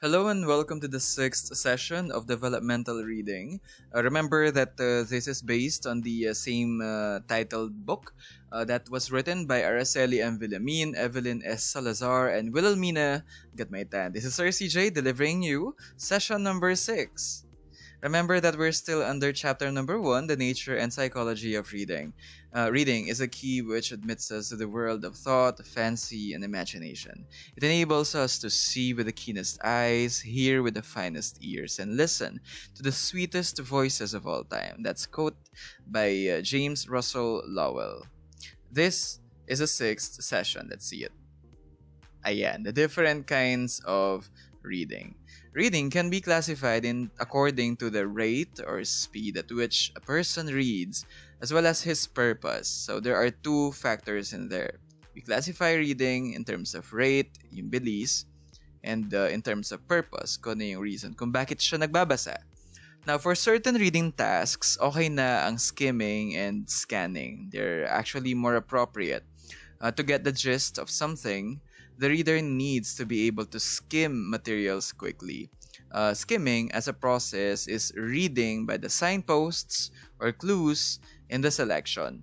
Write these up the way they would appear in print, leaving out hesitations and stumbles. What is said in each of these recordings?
Hello and welcome to the sixth session of Developmental Reading. Remember that this is based on the same titled book that was written by Araceli M. Villamin, Evelyn S. Salazar, and Wilhelmina Gatmaitan. This is Sir CJ delivering you session number 6. Remember that we're still under chapter number 1, the nature and psychology of reading. Reading is a key which admits us to the world of thought, fancy, and imagination. It enables us to see with the keenest eyes, hear with the finest ears, and listen to the sweetest voices of all time. That's quote by James Russell Lowell. This is a sixth session. Let's see it. Ayan, the different kinds of reading. Reading can be classified in according to the rate or speed at which a person reads, as well as his purpose. So there are two factors in there. We classify reading in terms of rate, yung bilis, and in terms of purpose, kung ano yung reason kung bakit siya nagbabasa. Now, for certain reading tasks, okay na ang skimming and scanning. They're actually more appropriate. To get the gist of something, the reader needs to be able to skim materials quickly. Skimming as a process is reading by the signposts or clues in the selection.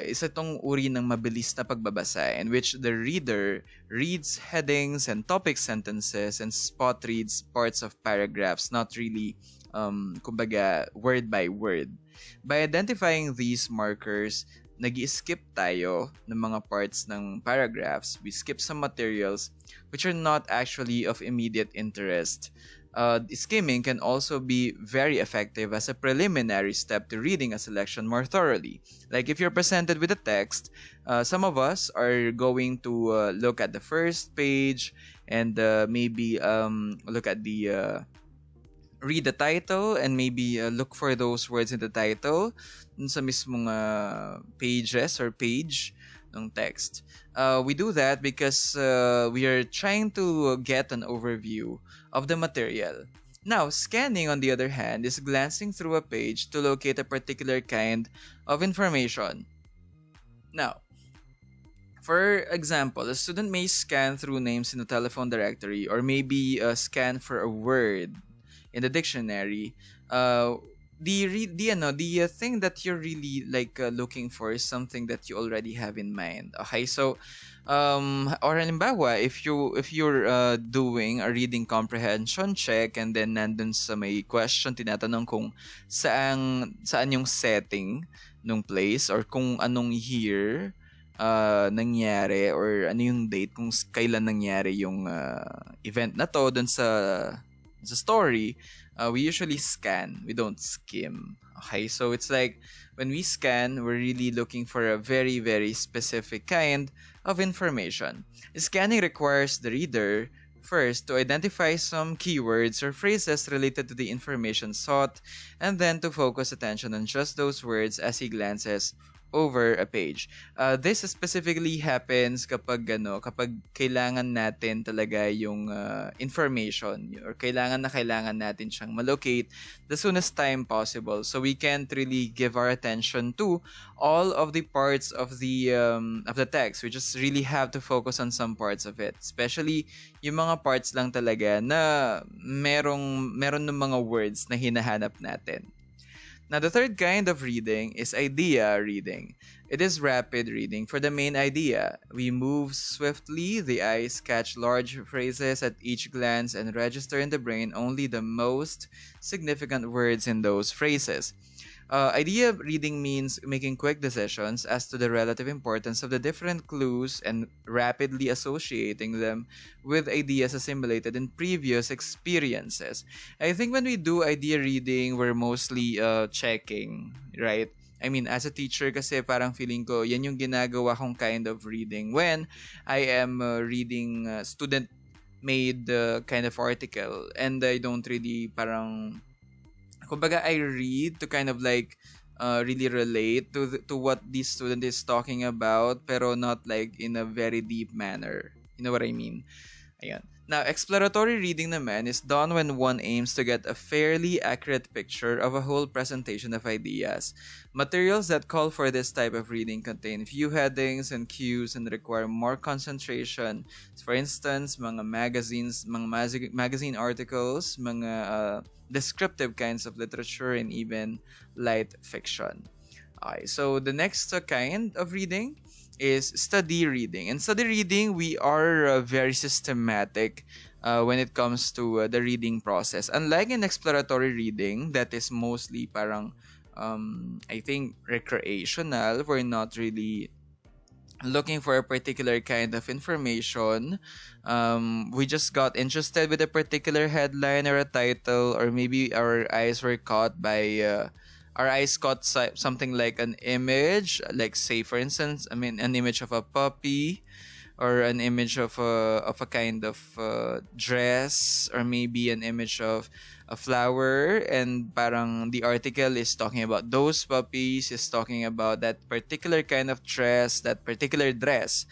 Isa itong uri ng mabilis na pagbabasa in which the reader reads headings and topic sentences and spot reads parts of paragraphs, not really kumbaga word by word. By identifying these markers, nag-skip tayo ng mga parts ng paragraphs. We skip some materials which are not actually of immediate interest. Skimming can also be very effective as a preliminary step to reading a selection more thoroughly. Like if you're presented with a text, some of us are going to look at the first page and maybe look at the read the title and maybe look for those words in the title dun sa mismong pages or page ng text. We do that because we are trying to get an overview of the material. Now, scanning on the other hand is glancing through a page to locate a particular kind of information. Now, for example, a student may scan through names in the telephone directory or maybe scan for a word in the dictionary. The thing that you're really looking for is something that you already have in mind. Okay, so or halimbawa, if you're doing a reading comprehension check and then nandun sa may question tinatanong kung saan yung setting nung place or kung anong year nangyari or ano yung date kung kailan nangyari yung event na to dun sa story, we usually scan. We don't skim. Okay, so it's like when we scan, we're really looking for a very, very specific kind of information. Scanning requires the reader first to identify some keywords or phrases related to the information sought, and then to focus attention on just those words as he glances over a page. This specifically happens kapag kailangan natin talaga yung information or kailangan natin siyang malocate the soonest time possible. So we can't really give our attention to all of the parts of the text. We just really have to focus on some parts of it. Especially yung mga parts lang talaga na meron ng mga words na hinahanap natin. Now, the third kind of reading is idea reading. It is rapid reading for the main idea. We move swiftly, the eyes catch large phrases at each glance and register in the brain only the most significant words in those phrases. Idea reading means making quick decisions as to the relative importance of the different clues and rapidly associating them with ideas assimilated in previous experiences. I think when we do idea reading, we're mostly checking, right? I mean, as a teacher kasi parang feeling ko, yan yung ginagawa kong kind of reading when I am reading student-made kind of article and I don't really parang kumbaga I read to kind of really relate to what this student is talking about pero not like in a very deep manner. You know what I mean? Ayan. Now, exploratory reading naman is done when one aims to get a fairly accurate picture of a whole presentation of ideas. Materials that call for this type of reading contain few headings and cues and require more concentration. For instance, mga magazines, mga magazine articles, mga descriptive kinds of literature, and even light fiction. Okay, so the next kind of reading is study reading. In study reading, we are very systematic when it comes to the reading process. Unlike in exploratory reading, that is mostly parang, I think, recreational. We're not really looking for a particular kind of information. We just got interested with a particular headline or a title, or maybe our eyes were caught by our eyes caught something like an image, like say for instance, I mean an image of a puppy, or an image of a kind of dress, or maybe an image of a flower, and parang the article is talking about those puppies, is talking about that particular kind of dress, that particular dress.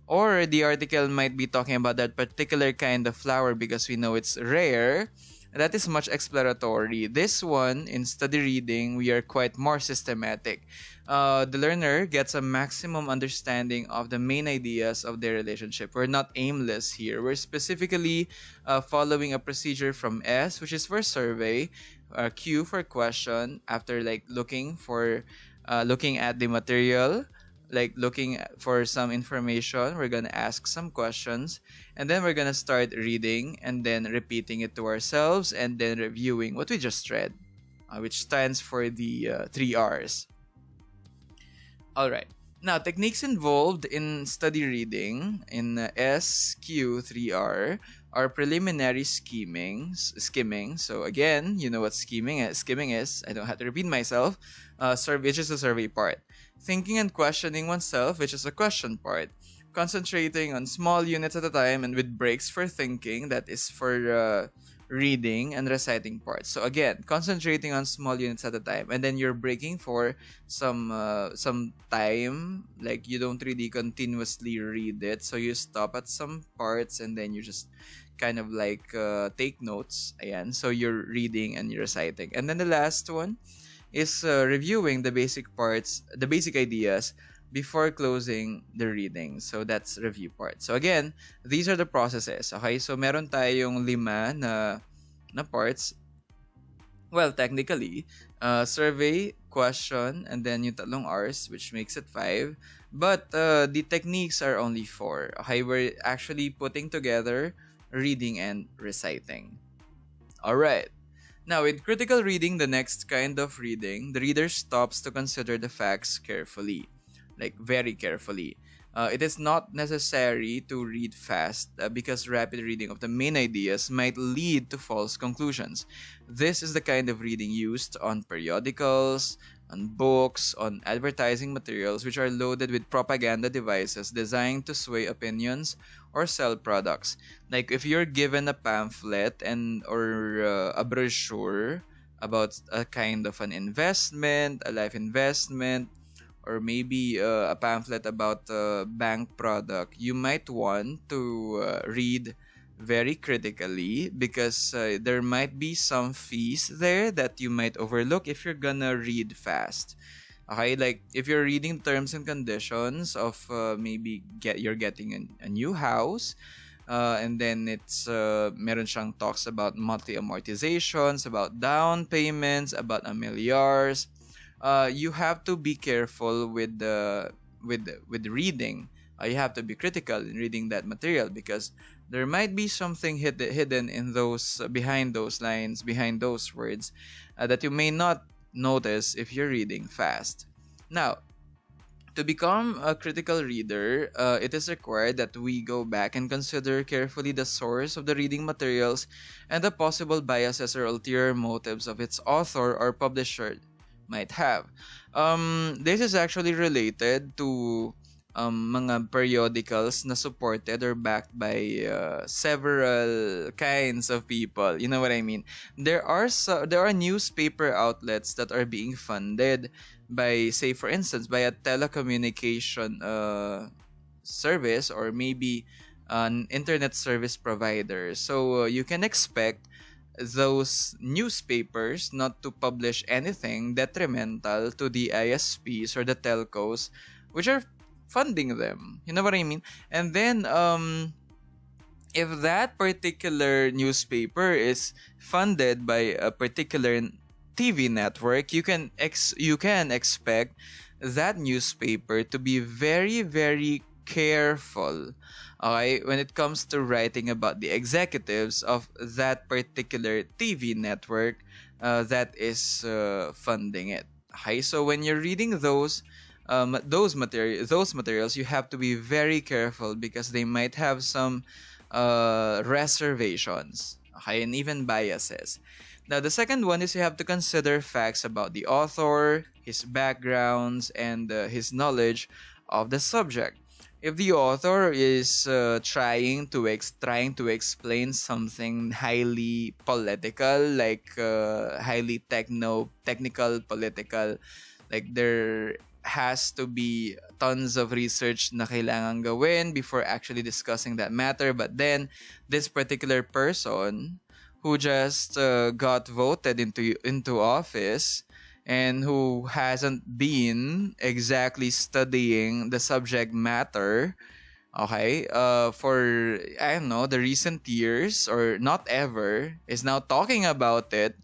Or the article might be talking about that particular kind of flower because we know it's rare. That is much exploratory. This one, in study reading, we are quite more systematic. The learner gets a maximum understanding of the main ideas of their relationship. We're not aimless here. We're specifically following a procedure from S, which is for survey, Q for question, after like looking at the material, like looking for some information. We're gonna ask some questions, and then we're gonna start reading and then repeating it to ourselves and then reviewing what we just read, which stands for the 3 R's. All right. Now, techniques involved in study reading in SQ3R are preliminary skimming. So again, you know what skimming is. I don't have to repeat myself. Which is the survey part. Thinking and questioning oneself, which is the question part. Concentrating on small units at a time and with breaks for thinking, that is for reading and reciting parts. So again, concentrating on small units at a time, and then you're breaking for some time. Like you don't really continuously read it, so you stop at some parts and then you just kind of like take notes. Ayan, so you're reading and you're reciting, and then the last one is reviewing the basic parts, the basic ideas before closing the reading. So that's review part. So again, these are the processes. Okay, so meron tayong 5 na parts. Well, technically, survey, question, and then yung tatlong R's, which makes it 5. But the techniques are only 4. Okay, we're actually putting together reading and reciting. All right. Now, in critical reading, the next kind of reading, the reader stops to consider the facts carefully, like very carefully. It is not necessary to read fast because rapid reading of the main ideas might lead to false conclusions. This is the kind of reading used on periodicals, on books, on advertising materials which are loaded with propaganda devices designed to sway opinions or sell products. Like if you're given a pamphlet or a brochure about a kind of an investment, a life investment, or maybe a pamphlet about a bank product, you might want to read very critically because there might be some fees there that you might overlook if you're gonna read fast. Okay, like if you're reading terms and conditions of maybe you're getting a new house, and then it's meron siyang talks about monthly amortizations, about down payments, about amilyars. You have to be careful with reading. You have to be critical in reading that material because there might be something hidden in those behind those lines, behind those words that you may not notice if you're reading fast. Now, to become a critical reader, it is required that we go back and consider carefully the source of the reading materials and the possible biases or ulterior motives of its author or publisher might have. This is actually related to mga periodicals na supported or backed by several kinds of people. You know what I mean? There are newspaper outlets that are being funded by, say for instance, by a telecommunication service, or maybe an internet service provider. So you can expect those newspapers not to publish anything detrimental to the ISPs or the telcos which are funding them. You know what I mean? And then if that particular newspaper is funded by a particular TV network, you can expect that newspaper to be very very careful, okay, when it comes to writing about the executives of that particular TV network that is funding it. Okay, so when you're reading those materials, you have to be very careful because they might have some reservations, okay, and even biases. Now, the second one is you have to consider facts about the author, his backgrounds, and his knowledge of the subject. If the author is trying to explain something highly political, like highly technical political, like there has to be tons of research na kailangan gawin before actually discussing that matter. But then, this particular person who just got voted into office and who hasn't been exactly studying the subject matter, okay, for I don't know the recent years or not ever, is now talking about it.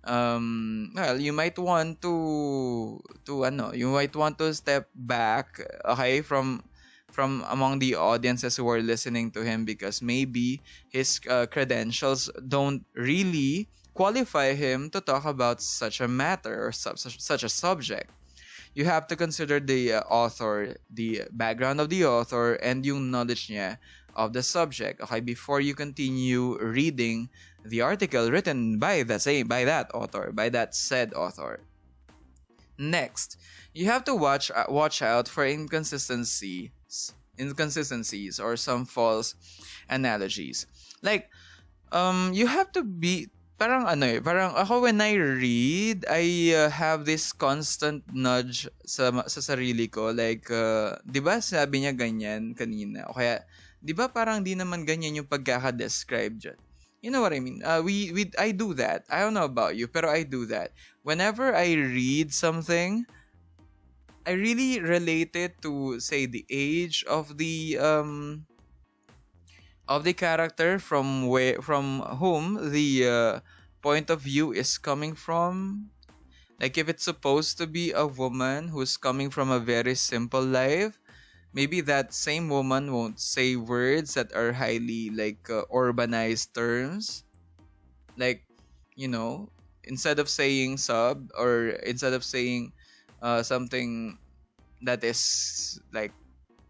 Well, you might want you might want to step back, okay, from among the audiences who are listening to him, because maybe his credentials don't really qualify him to talk about such a matter or such a subject. You have to consider the author, the background of the author, and yung knowledge niya of the subject, okay, before you continue reading the article written by that author, by that said author. Next, you have to watch out for inconsistencies or some false analogies. Like you have to be parang ako when I read, I have this constant nudge sa sarili ko, like 'di ba sabi niya ganyan kanina, o kaya 'di ba parang di naman ganyan yung pagkaka-describe diyan. You know what I mean? I do that. I don't know about you, pero I do that. Whenever I read something, I really relate it to, say, the age of the character, from whom the point of view is coming from. Like if it's supposed to be a woman who's coming from a very simple life, maybe that same woman won't say words that are highly like urbanized terms. Like, instead of saying sub, or instead of saying something that is like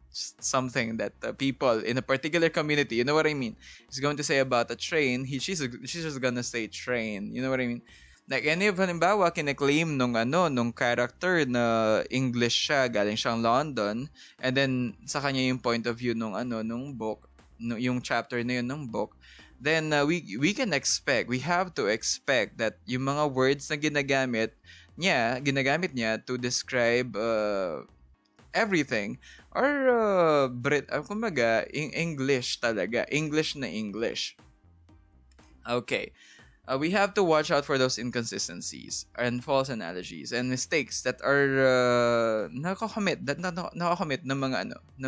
something that people in a particular community, you know what I mean, is going to say about a train, she's just gonna say train. You know what I mean? Like, any of halimbawa, kine-claim nung character na English siya, galing siyang London, and then sa kanya yung point of view nung book, yung chapter na yun ng book, then we have to expect that yung mga words na ginagamit niya to describe everything or kumbaga English talaga, English na English. Okay. We have to watch out for those inconsistencies and false analogies and mistakes that are nakakamit ng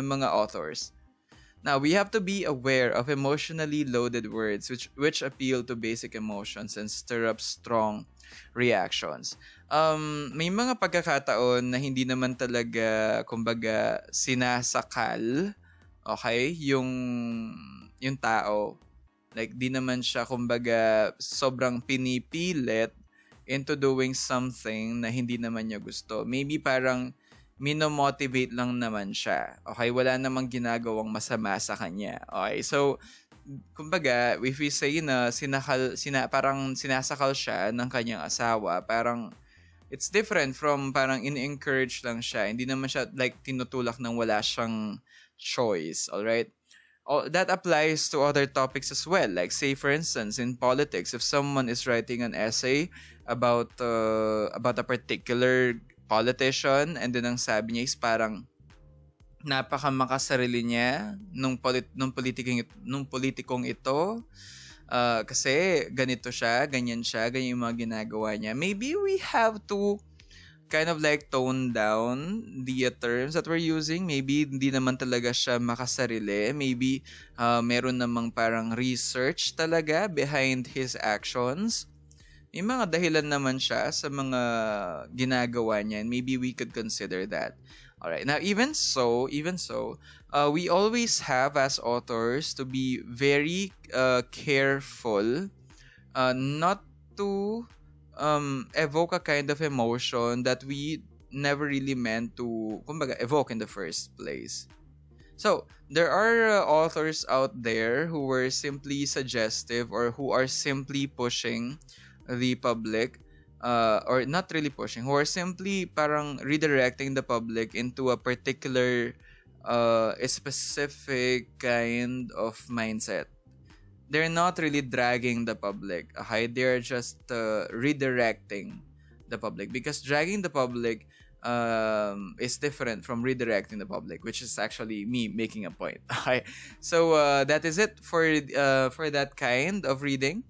mga authors. Now, we have to be aware of emotionally loaded words which appeal to basic emotions and stir up strong reactions. May mga pagkakataon na hindi naman talaga, kumbaga, sinasakal, okay, yung tao. Like, di naman siya, kumbaga, sobrang pinipilit into doing something na hindi naman niya gusto. Maybe parang minomotivate lang naman siya. Okay? Wala namang ginagawang masama sa kanya. Okay? So, kumbaga, if we say na parang sinasakal siya ng kanyang asawa, parang it's different from parang in-encourage lang siya. Hindi naman siya like tinutulak ng wala siyang choice. Alright? That applies to other topics as well. Like, say, for instance, in politics, if someone is writing an essay about a particular politician, and then ang sabi niya is parang napakamakasarili niya nung politikong ito. Kasi ganito siya, ganyan yung mga ginagawa niya. Maybe we have to kind of like tone down the terms that we're using. Maybe hindi naman talaga siya makasarili. Maybe meron namang parang research talaga behind his actions. May mga dahilan naman siya sa mga ginagawa niya, and maybe we could consider that. All right. Now, even so, we always have as authors to be very careful, not to evoke a kind of emotion that we never really meant to, kumbaga, evoke in the first place. So, there are authors out there who were simply suggestive or who are simply pushing the public, or not really pushing, who are simply parang redirecting the public into a particular a specific kind of mindset. They're not really dragging the public. Okay? They're just redirecting the public, because dragging the public is different from redirecting the public, which is actually me making a point. Okay? So that is it for that kind of reading.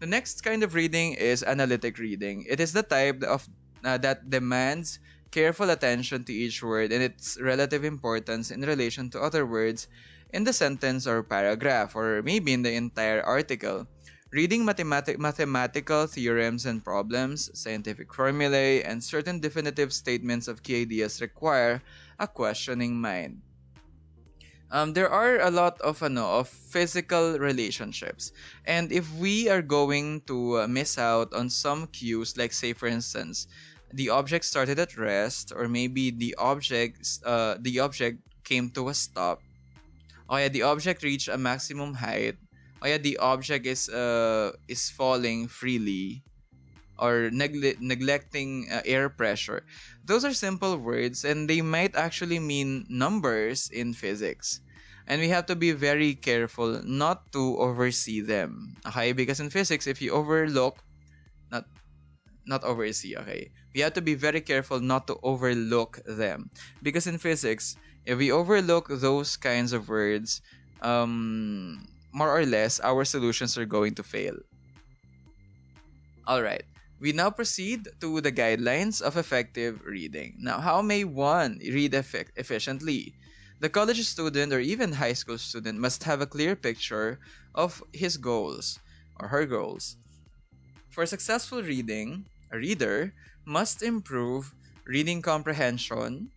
The next kind of reading is analytic reading. It is the type of that demands careful attention to each word and its relative importance in relation to other words in the sentence or paragraph, or maybe in the entire article. Reading mathematical theorems and problems, scientific formulae, and certain definitive statements of key ideas require a questioning mind. There are a lot of physical relationships, and if we are going to miss out on some cues, like say for instance, the object started at rest, or maybe the object came to a stop, or yeah, the object reached a maximum height, or yeah, the object is falling freely, or neglecting air pressure. Those are simple words, and they might actually mean numbers in physics. And we have to be very careful not to oversee them. Okay? Because in physics, if you overlook, not oversee, okay? We have to be very careful not to overlook them. Because in physics, if we overlook those kinds of words, more or less, our solutions are going to fail. Alright. We now proceed to the guidelines of effective reading. Now, how may one read efficiently? The college student or even high school student must have a clear picture of his goals or her goals. For successful reading, a reader must improve reading comprehension,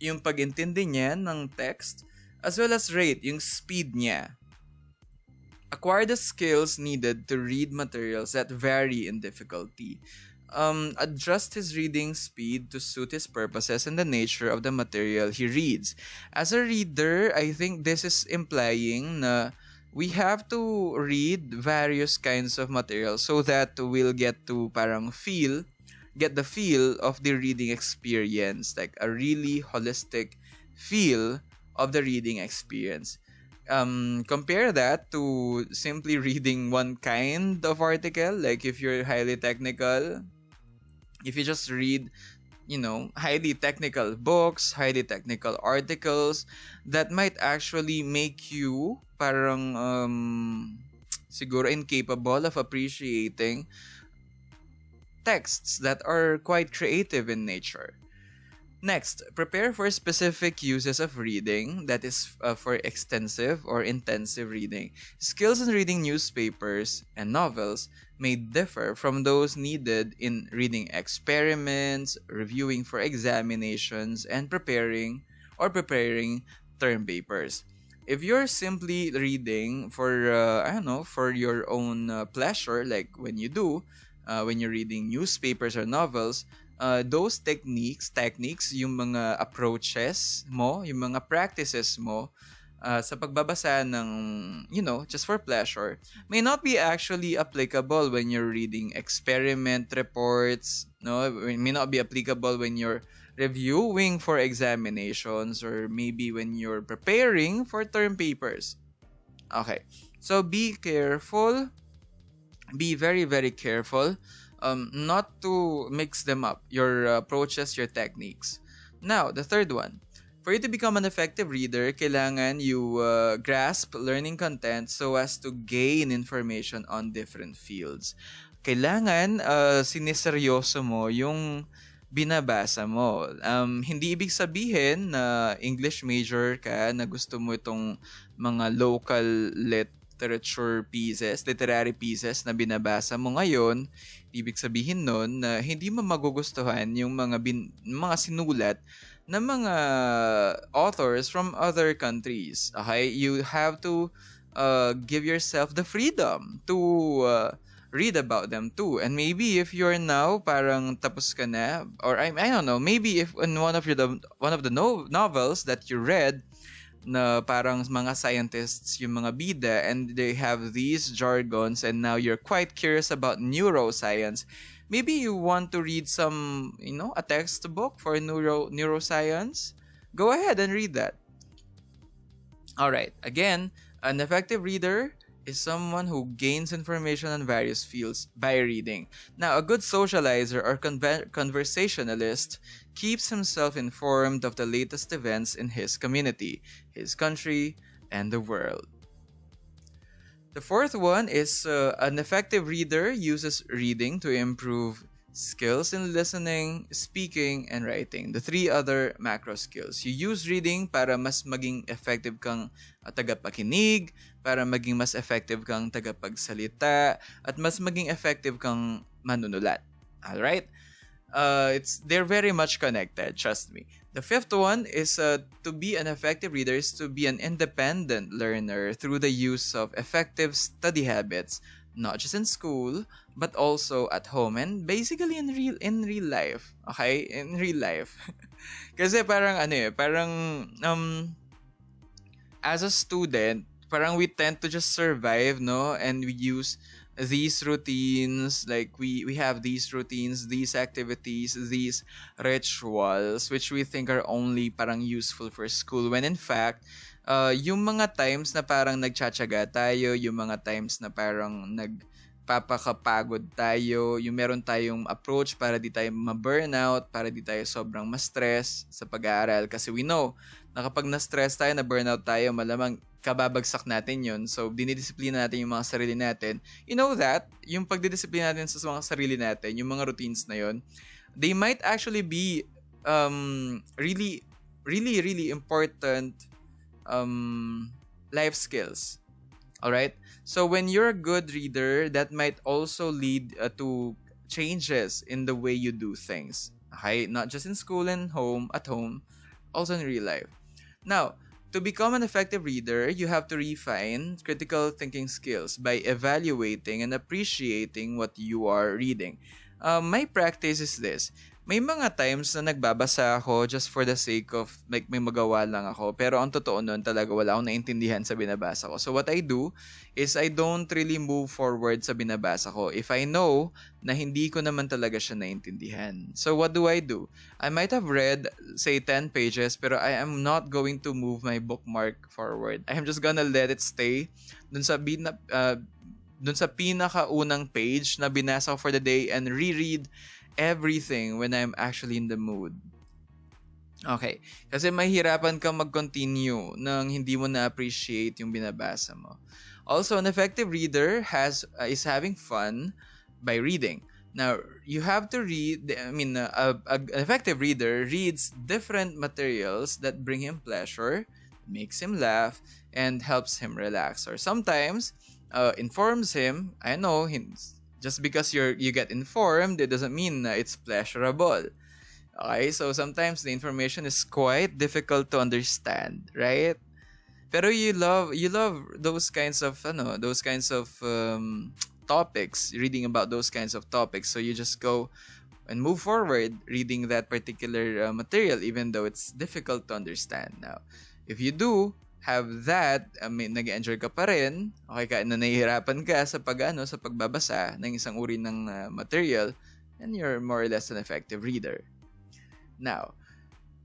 yung pag-intindi niya ng text, as well as rate yung speed niya. Acquire the skills needed to read materials that vary in difficulty. Adjust his reading speed to suit his purposes and the nature of the material he reads. As a reader, I think this is implying na we have to read various kinds of materials so that we'll get to get the feel of the reading experience, like a really holistic feel of the reading experience. Compare that to simply reading one kind of article. Like if you're highly technical, if you just read, highly technical books, highly technical articles, that might actually make you parang siguro incapable of appreciating texts that are quite creative in nature. Next, prepare for specific uses of reading, that is for extensive or intensive reading. Skills in reading newspapers and novels may differ from those needed in reading experiments, reviewing for examinations, and preparing term papers. If you're simply reading for for your own pleasure, like when you're reading newspapers or novels, those techniques, yung mga approaches mo, yung mga practices mo sa pagbabasa ng, just for pleasure, may not be actually applicable when you're reading experiment reports, no? It may not be applicable when you're reviewing for examinations, or maybe when you're preparing for term papers. Okay, so be careful. Be very, very careful not to mix them up, your approaches, your techniques. Now, the third one, For you to become an effective reader, kailangan you grasp learning content so as to gain information on different fields. Kailangan siniseryoso mo yung binabasa mo. Hindi ibig sabihin na English major ka na gusto mo itong mga local literary pieces na binabasa mo ngayon. Ibig sabihin nun na hindi mo magugustuhan yung mga sinulat ng mga authors from other countries. Okay? You have to give yourself the freedom to read about them too. And maybe if you're now parang tapos ka na, or I don't know, maybe if in one of the novels that you read na parang mga scientists yung mga bida and they have these jargons and now you're quite curious about neuroscience, maybe you want to read some, a textbook for neuroscience. Go ahead and read that. All right. Again, an effective reader is someone who gains information on various fields by reading. Now, a good socializer or conversationalist keeps himself informed of the latest events in his community, his country, and the world. The fourth one is an effective reader uses reading to improve skills in listening, speaking, and writing. The three other macro skills. You use reading para mas maging effective kang tagapakinig, para maging mas effective kang tagapagsalita, at mas maging effective kang manunulat. Alright? They're very much connected, trust me. The fifth one is to be an effective reader is to be an independent learner through the use of effective study habits, not just in school, but also at home and basically in real life. Okay? In real life. Kasi parang as a student, parang we tend to just survive, no? And we use these routines, like we have these routines, these activities, these rituals, which we think are only parang useful for school. When in fact, yung mga times na parang nagtsatsaga tayo, yung mga times na parang nagpapakapagod tayo, yung meron tayong approach para di tayo ma-burnout, para di tayo sobrang ma-stress sa pag-aaral. Kasi we know na kapag na-stress tayo, na-burnout tayo, malamang kababagsak natin yun. So, dinidisiplina natin yung mga sarili natin. You know that, yung pagdidisiplina natin sa mga sarili natin, yung mga routines na yun, they might actually be really, really, really important life skills. Alright? So, when you're a good reader, that might also lead to changes in the way you do things. Okay? Not just in school and at home, also in real life. Now, to become an effective reader, you have to refine critical thinking skills by evaluating and appreciating what you are reading. My practice is this. May mga times na nagbabasa ako just for the sake of, like, may magawa lang ako. Pero ang totoo nun, talaga wala akong naintindihan sa binabasa ko. So what I do is I don't really move forward sa binabasa ko if I know na hindi ko naman talaga siya naintindihan. So what do? I might have read, say, 10 pages, pero I am not going to move my bookmark forward. I am just gonna let it stay dun sa pinakaunang page na binasa ko for the day and reread everything when I'm actually in the mood. Okay. Kasi mahirapan kang mag-continue nang hindi mo na-appreciate yung binabasa mo. Also, an effective reader is having fun by reading. Now, you have to read, an effective reader reads different materials that bring him pleasure, makes him laugh, and helps him relax. Or sometimes, informs him, just because you get informed, it doesn't mean that it's pleasurable. Okay, so sometimes the information is quite difficult to understand, right? Pero you love those kinds of topics, reading about those kinds of topics. So you just go and move forward reading that particular material, even though it's difficult to understand. Now, if you do have that, nag-enjoy ka pa rin, okay, kahit na nahihirapan ka sa pagbabasa ng isang uri ng material, and you're more or less an effective reader. Now,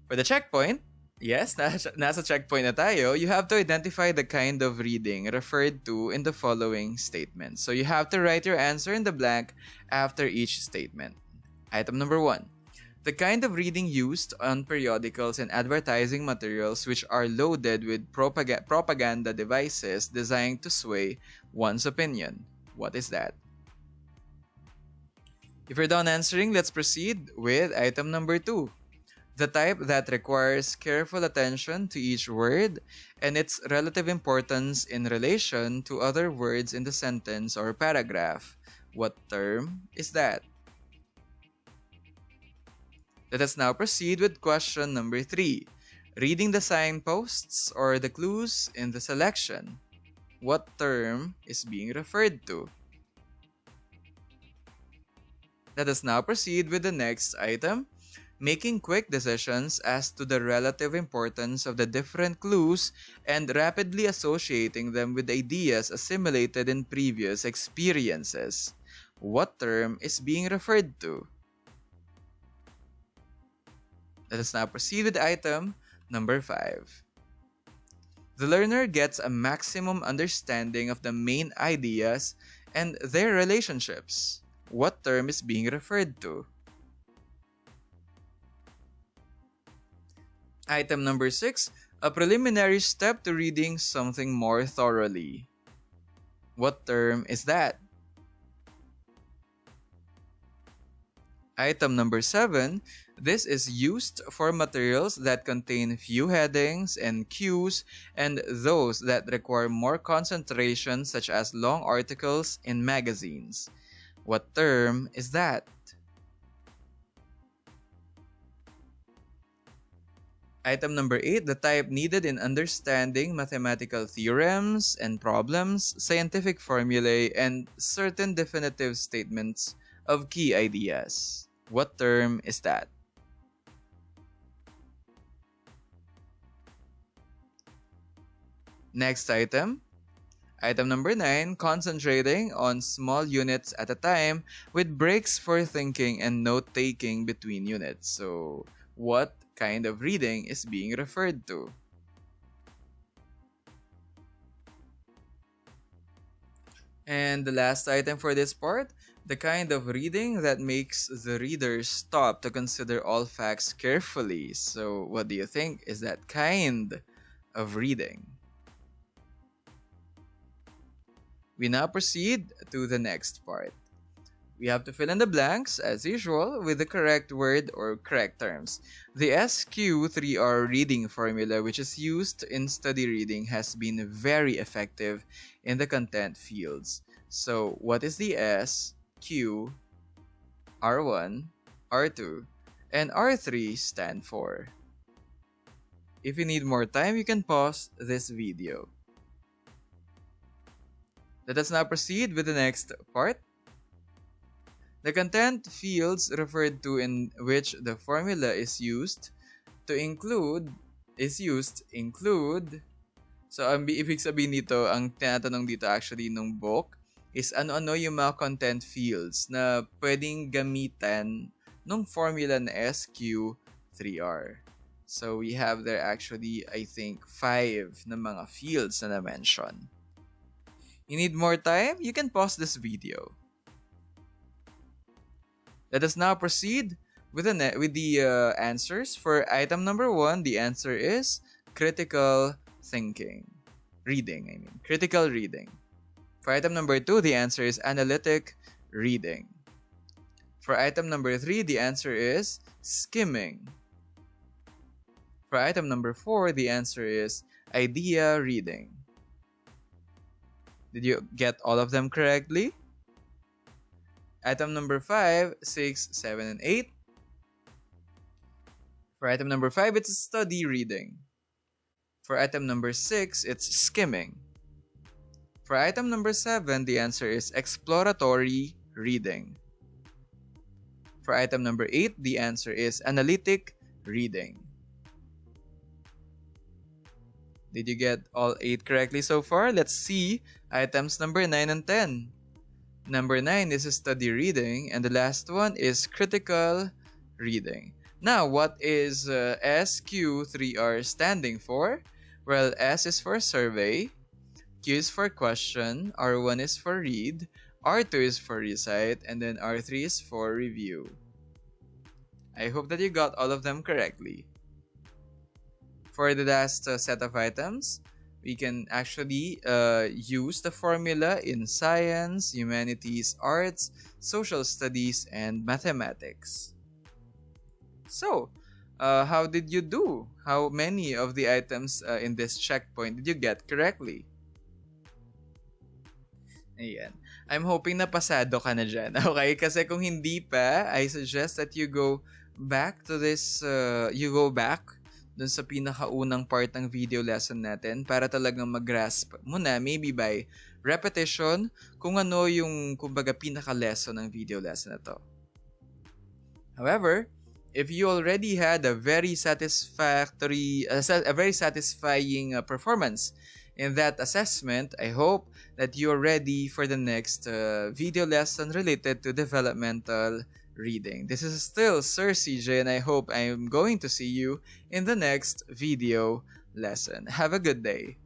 for the checkpoint, yes, nasa checkpoint na tayo, you have to identify the kind of reading referred to in the following statements. So you have to write your answer in the blank after each statement. Item number 1. The kind of reading used on periodicals and advertising materials which are loaded with propaganda devices designed to sway one's opinion. What is that? If you're done answering, let's proceed with item number 2. The type that requires careful attention to each word and its relative importance in relation to other words in the sentence or paragraph. What term is that? Let us now proceed with question number 3. Reading the signposts or the clues in the selection. What term is being referred to? Let us now proceed with the next item. Making quick decisions as to the relative importance of the different clues and rapidly associating them with ideas assimilated in previous experiences. What term is being referred to? Let us now proceed with item number 5. The learner gets a maximum understanding of the main ideas and their relationships. What term is being referred to? Item number 6, a preliminary step to reading something more thoroughly. What term is that? Item number 7, this is used for materials that contain few headings and cues and those that require more concentration, such as long articles in magazines. What term is that? Item number 8, the type needed in understanding mathematical theorems and problems, scientific formulae, and certain definitive statements of key ideas. What term is that? Next item. Item number 9, concentrating on small units at a time with breaks for thinking and note-taking between units. So, what kind of reading is being referred to? And the last item for this part, the kind of reading that makes the reader stop to consider all facts carefully. So, what do you think is that kind of reading? We now proceed to the next part. We have to fill in the blanks, as usual, with the correct word or correct terms. The SQ3R reading formula, which is used in study reading, has been very effective in the content fields. So, what is the S, Q, R1, R2, and R3 stand for? If you need more time, you can pause this video. Let us now proceed with the next part. The content fields referred to in which the formula is used include. So, ang ibig sabihin nito, ang tinatanong dito actually nung book is ano-ano yung mga content fields na pwedeng gamitan nung formula na SQ3R. So, we have there actually, I think, 5 na mga fields na na-mention. You need more time? You can pause this video. Let us now proceed with the answers. For item number 1, the answer is critical thinking. Critical reading. For item number 2, the answer is analytic reading. For item number 3, the answer is skimming. For item number 4, the answer is idea reading. Did you get all of them correctly? Item number 5, 6, 7, and 8. For item number 5, it's study reading. For item number 6, it's skimming. For item number 7, the answer is exploratory reading. For item number 8, the answer is analytic reading. Did you get all 8 correctly so far? Let's see items number 9 and 10. Number 9 is study reading, and the last one is critical reading. Now, what is SQ3R standing for? Well, S is for survey, Q is for question, R1 is for read, R2 is for recite, and then R3 is for review. I hope that you got all of them correctly. For the last set of items, we can actually use the formula in science, humanities, arts, social studies, and mathematics. So, how did you do? How many of the items in this checkpoint did you get correctly? Ayan. I'm hoping na pasado ka na dyan. Okay? Kasi kung hindi pa, I suggest that you go back to this, you go back dun sa pinakaunang part ng video lesson natin para talagang mag-grasp mo na, maybe by repetition, kung ano yung, kumbaga, pinaka-lesson ng video lesson na to. However, if you already had a very satisfactory, a very satisfying performance in that assessment, I hope that you're ready for the next video lesson related to developmental reading. This is still Sir CJ, and I hope I'm going to see you in the next video lesson. Have a good day.